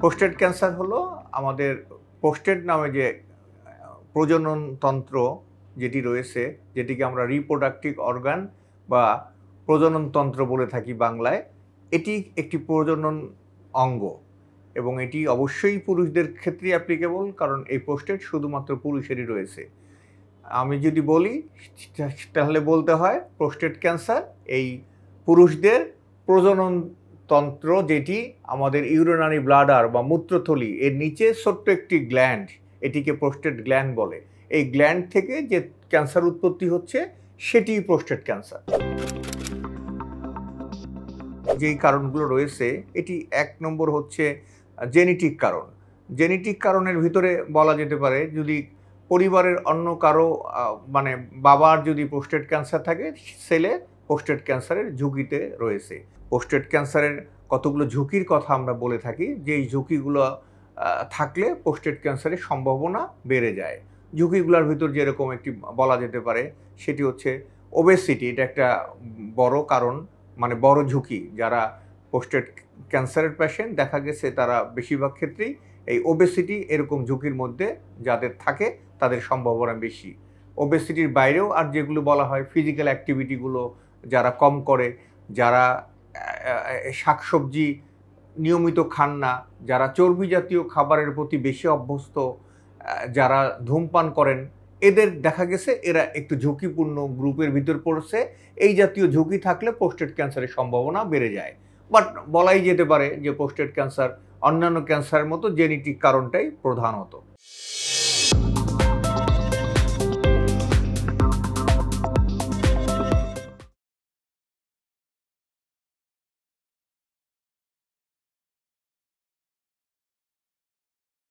Prostate cancer হলো আমাদের prostate নামে যে প্রজনন তন্ত্র যেটি রয়েছে, যেটিকে আমরা রিপ্রোডাক্টিভ অর্গান বা প্রজনন তন্ত্র বলে থাকি বাংলায়। এটি একটি প্রজনন অঙ্গ এবং এটি অবশ্যই পুরুষদের ক্ষেত্রেই অ্যাপ্লিকেবল, কারণ এই প্রোস্টেট শুধুমাত্র পুরুষেরই রয়েছে। আমি যদি বলি তাহলে বলতে হয় প্রোস্টেট ক্যান্সার এই পুরুষদের প্রজনন তন্ত্র, যেটি আমাদের ইউরিনারি ব্লাডার বা মূত্রথলি এর নিচে ছোট্ট একটি গ্ল্যান্ড, এটিকে প্রোস্টেট গ্ল্যান্ড বলে। এই গ্ল্যান্ড থেকে যে ক্যান্সার উৎপত্তি হচ্ছে সেটিই প্রোস্টেট ক্যান্সার। যেই কারণগুলো রয়েছে, এটি ১ নম্বর হচ্ছে জেনেটিক কারণ। জেনেটিক কারণের ভিতরে বলা যেতে পারে, যদি পরিবারের অন্য কারো মানে বাবার যদি প্রোস্টেট ক্যান্সার থাকে, ছেলে প্রোস্টেট ক্যান্সারের ঝুঁকিতে রয়েছে। প্রোস্টেট ক্যান্সারের কতগুলো ঝুঁকির কথা আমরা বলে থাকি, যেই ঝুঁকিগুলো থাকলে প্রোস্টেট ক্যান্সারের সম্ভাবনা বেড়ে যায়। ঝুঁকিগুলোর ভিতর যেরকম একটি বলা যেতে পারে, সেটি হচ্ছে ওবেসিটি। এটা একটা বড় কারণ, মানে বড় ঝুঁকি। যারা প্রোস্টেট ক্যান্সারের পেশেন্ট দেখা গেছে তারা বেশিরভাগ ক্ষেত্রেই এই ওবেসিটি এরকম ঝুঁকির মধ্যে যাদের থাকে তাদের সম্ভাবনা বেশি। ওবেসিটির বাইরেও আর যেগুলো বলা হয় ফিজিক্যাল অ্যাক্টিভিটিগুলো যারা কম করে, যারা শাকসবজি নিয়মিত খান না, যারা চর্বি জাতীয় খাবারের প্রতি বেশি অভ্যস্ত, যারা ধূমপান করেন, এদের দেখা গেছে এরা একটু ঝুঁকিপূর্ণ গ্রুপের ভিতর পড়ছে। এই জাতীয় ঝুঁকি থাকলে প্রোস্টেট ক্যান্সারের সম্ভাবনা বেড়ে যায়। বাট বলাই যেতে পারে যে প্রোস্টেট ক্যান্সার অন্যান্য ক্যান্সারের মতো জেনেটিক কারণটাই প্রধানত।